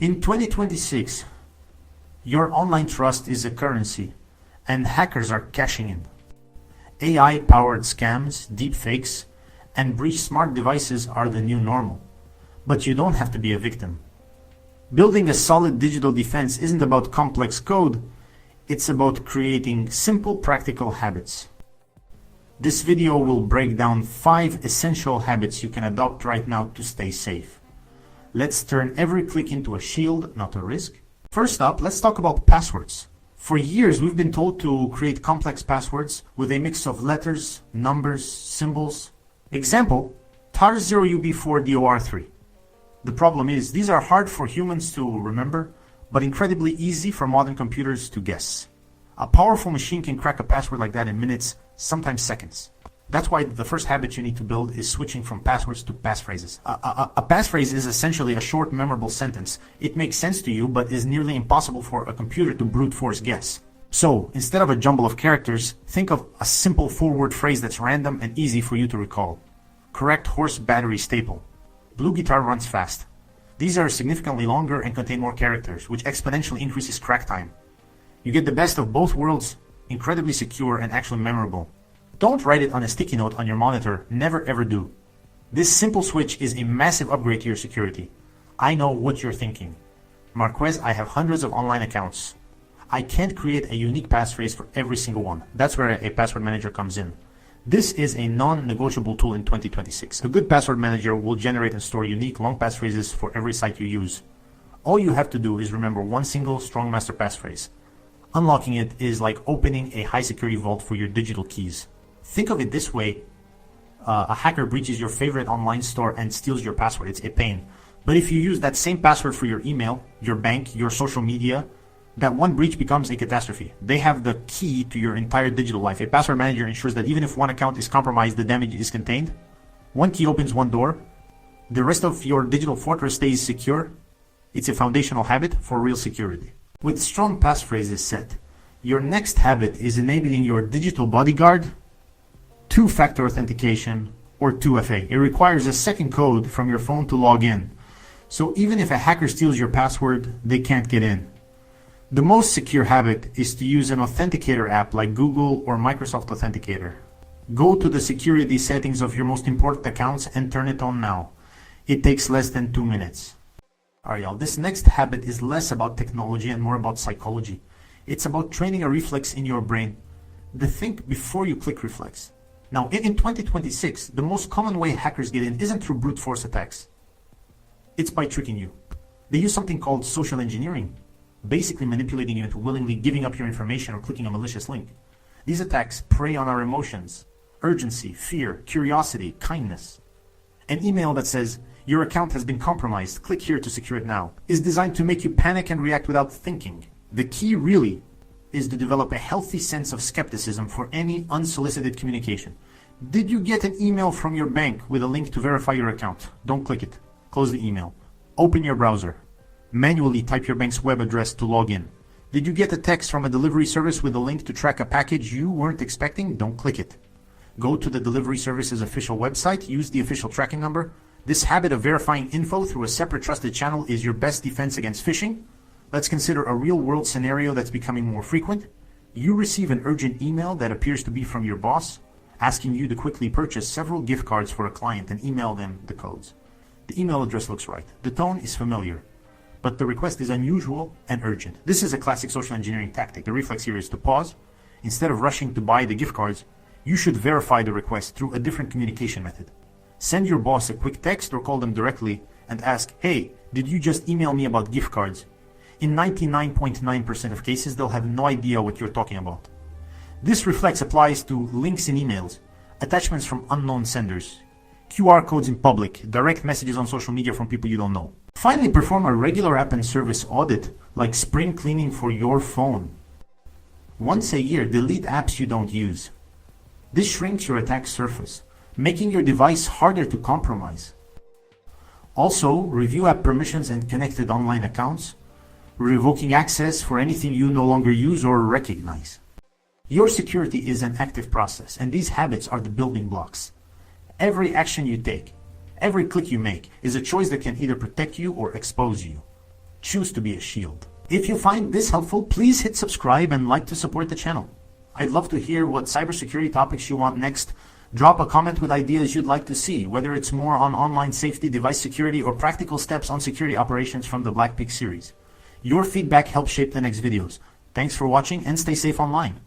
In 2026, your online trust is a currency, and hackers are cashing in. AI-powered scams, deepfakes, and breach smart devices are the new normal. But you don't have to be a victim. Building a solid digital defense isn't about complex code, it's about creating simple, practical habits. This video will break down 5 essential habits you can adopt right now to stay safe. Let's turn every click into a shield, not a risk. First up, let's talk about passwords. For years, we've been told to create complex passwords with a mix of letters, numbers, symbols. Example, TAR0UB4DOR3. The problem is, these are hard for humans to remember, but incredibly easy for modern computers to guess. A powerful machine can crack a password like that in minutes, sometimes seconds. That's why the first habit you need to build is switching from passwords to passphrases. A passphrase is essentially a short, memorable sentence. It makes sense to you, but is nearly impossible for a computer to brute force guess. So, instead of a jumble of characters, think of a simple four-word phrase that's random and easy for you to recall. Correct horse battery staple. Blue guitar runs fast. These are significantly longer and contain more characters, which exponentially increases crack time. You get the best of both worlds, incredibly secure and actually memorable. Don't write it on a sticky note on your monitor, never ever do. This simple switch is a massive upgrade to your security. I know what you're thinking. Marquez, I have hundreds of online accounts. I can't create a unique passphrase for every single one. That's where a password manager comes in. This is a non-negotiable tool in 2026. A good password manager will generate and store unique long passphrases for every site you use. All you have to do is remember one single strong master passphrase. Unlocking it is like opening a high security vault for your digital keys. Think of it this way. A hacker breaches your favorite online store and steals your password. It's a pain. But if you use that same password for your email, your bank, your social media, that one breach becomes a catastrophe. They have the key to your entire digital life. A password manager ensures that even if one account is compromised, the damage is contained. One key opens one door. The rest of your digital fortress stays secure. It's a foundational habit for real security. With strong passphrases set, your next habit is enabling your digital bodyguard, two-factor authentication, or 2FA. It requires a second code from your phone to log in. So even if a hacker steals your password, they can't get in. The most secure habit is to use an authenticator app like Google or Microsoft Authenticator. Go to the security settings of your most important accounts and turn it on now. It takes less than 2 minutes. Alright, y'all, this next habit is less about technology and more about psychology. It's about training a reflex in your brain, the think before you click reflex. Now, in 2026, the most common way hackers get in isn't through brute force attacks. It's by tricking you. They use something called social engineering, basically manipulating you into willingly giving up your information or clicking a malicious link. These attacks prey on our emotions, urgency, fear, curiosity, kindness. An email that says, "Your account has been compromised, click here to secure it now," is designed to make you panic and react without thinking. The key really is to develop a healthy sense of skepticism for any unsolicited communication. Did you get an email from your bank with a link to verify your account? Don't click it. Close the email. Open your browser. Manually type your bank's web address to log in. Did you get a text from a delivery service with a link to track a package you weren't expecting? Don't click it. Go to the delivery service's official website, use the official tracking number. This habit of verifying info through a separate trusted channel is your best defense against phishing. Let's consider a real-world scenario that's becoming more frequent. You receive an urgent email that appears to be from your boss, asking you to quickly purchase several gift cards for a client and email them the codes. The email address looks right. The tone is familiar. But the request is unusual and urgent. This is a classic social engineering tactic. The reflex here is to pause. Instead of rushing to buy the gift cards, you should verify the request through a different communication method. Send your boss a quick text or call them directly and ask, "Hey, did you just email me about gift cards?" In 99.9% of cases, they'll have no idea what you're talking about. This reflex applies to links in emails, attachments from unknown senders, QR codes in public, direct messages on social media from people you don't know. Finally, perform a regular app and service audit, like spring cleaning for your phone. Once a year, delete apps you don't use. This shrinks your attack surface, making your device harder to compromise. Also, review app permissions and connected online accounts, revoking access for anything you no longer use or recognize. Your security is an active process, and these habits are the building blocks. Every action you take, every click you make, is a choice that can either protect you or expose you. choose to be a shield. If you find this helpful, please hit subscribe and like to support the channel. I'd love to hear what cybersecurity topics you want next. Drop a comment with ideas you'd like to see, whether it's more on online safety, device security, or practical steps on security operations from the Black Pig series. Your feedback helps shape the next videos. Thanks for watching and stay safe online.